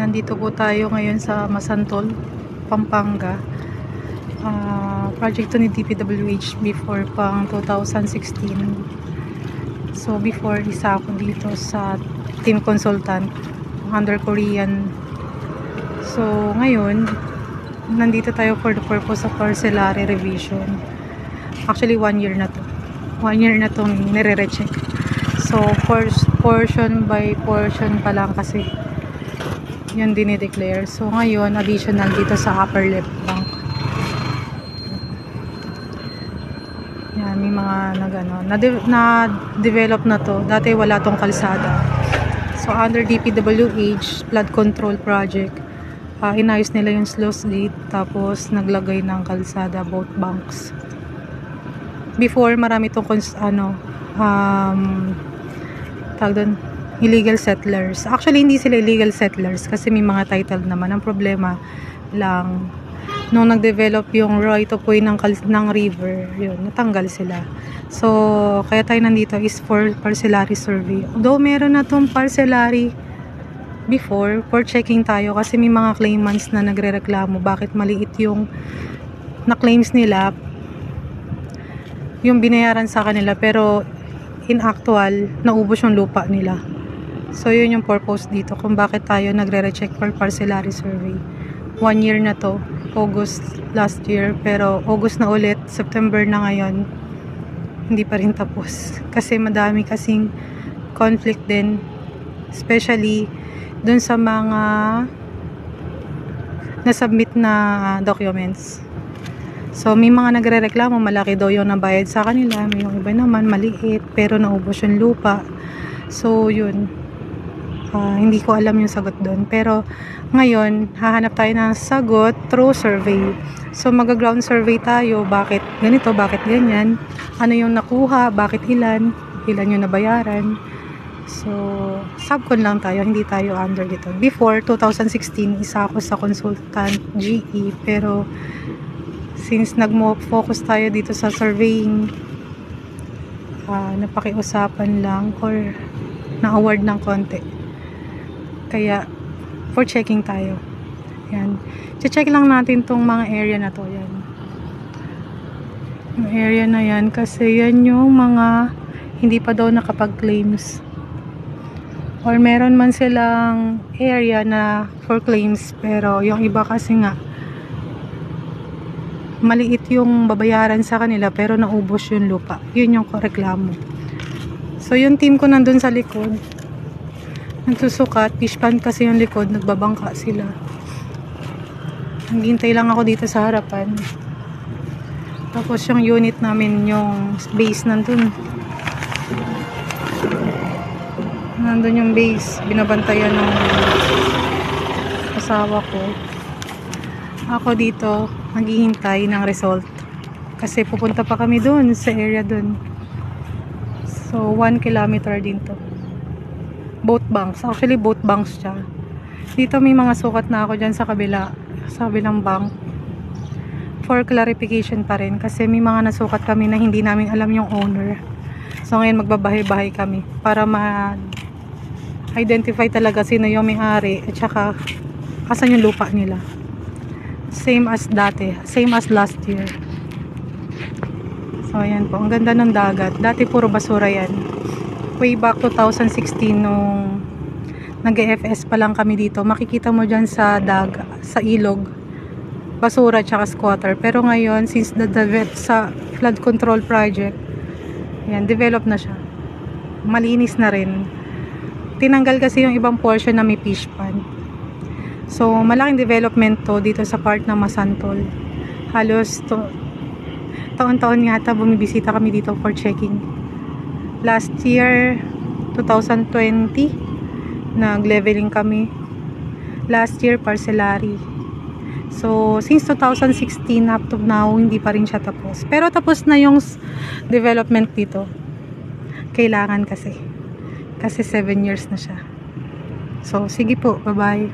nandito po tayo ngayon sa Masantol, Pampanga. Project to ni DPWH before pang 2016. So before, isa ako dito sa team consultant under Korean. So ngayon, nandito tayo for the purpose of parcelary revision. Actually 1 year na to. 1 year na itong nire-recheck. So first portion by portion pa lang kasi yun dinideclare. So ngayon, additional dito sa upper left bank. Yan, may mga na-develop na to. Dati wala tong kalsada. So under DPWH flood control project, inayos nila yung sluice gate, tapos naglagay ng kalsada both banks. Before, marami tong tawag doon, illegal settlers. Actually, hindi sila illegal settlers kasi may mga title naman. Ang problema lang, nung nag-develop yung right of way ng river, yun, natanggal sila. So, kaya tayo nandito is for parcelary survey. Although meron na tong parcelary before, for checking tayo kasi may mga claimants na nagre-reklamo bakit maliit yung na-claims nila, yung binayaran sa kanila, pero in actual, naubos yung lupa nila. So, yun yung purpose dito kung bakit tayo nagre-recheck for parcelary survey. 1 year na to, August last year, pero August na ulit, September na ngayon, hindi pa rin tapos. Kasi madami kasing conflict din, especially dun sa mga na-submit na documents. So, may mga nagre-reklamo, malaki daw yung nabayad sa kanila. May yung iba naman, maliit, pero naubos yung lupa. So, yun. Hindi ko alam yung sagot doon. Pero, ngayon, hahanap tayo ng sagot through survey. So, mag-ground survey tayo. Bakit ganito? Bakit ganyan? Ano yung nakuha? Bakit ilan? Ilan yung nabayaran? So, subcon lang tayo. Hindi tayo under dito. Before, 2016, isa ako sa consultant GE. Pero, since nag-focus tayo dito sa surveying, napakiusapan lang or na-award ng konti. Kaya, for checking tayo. Yan. Check lang natin tong mga area na to. Yan. Yung area na yan, kasi yan yung mga hindi pa daw nakapag-claims. Or meron man silang area na for claims, pero yung iba kasi nga, maliit yung babayaran sa kanila pero naubos yung lupa. Yun yung reklamo. So yung team ko nandun sa likod, nagsusukat, fish pan kasi yung likod, nagbabangka sila. Naghintay lang ako dito sa harapan. Tapos yung unit namin, yung base nandun. Nandun yung base, binabantayan ng asawa ko. Ako dito, naghihintay ng result. Kasi pupunta pa kami dun, sa area dun. So, 1 kilometer din to. Both banks. Actually, both banks siya. Dito may mga sukat na ako dyan sa kabila. Sa kabilang bank. For clarification pa rin. Kasi may mga nasukat kami na hindi namin alam yung owner. So, ngayon magbabahay-bahay kami. Para ma-identify talaga sino yung may-ari. At saka, asan yung lupa nila. Same as dati. Same as last year. So, ayan po. Ang ganda ng dagat. Dati puro basura yan. Way back 2016 nung nag-EFS pa lang kami dito. Makikita mo dyan sa sa ilog. Basura tsaka squatter. Pero ngayon, since sa flood control project, ayan, develop na siya. Malinis na rin. Tinanggal kasi yung ibang portion na may fish pond. So, malaking development to dito sa part ng Masantol. Halos taon-taon yata bumibisita kami dito for checking. Last year, 2020, nag-leveling kami. Last year, parcelary. So, since 2016 up to now, hindi pa rin siya tapos. Pero tapos na yung development dito. Kailangan kasi. Kasi 7 years na siya. So, sige po. Bye-bye.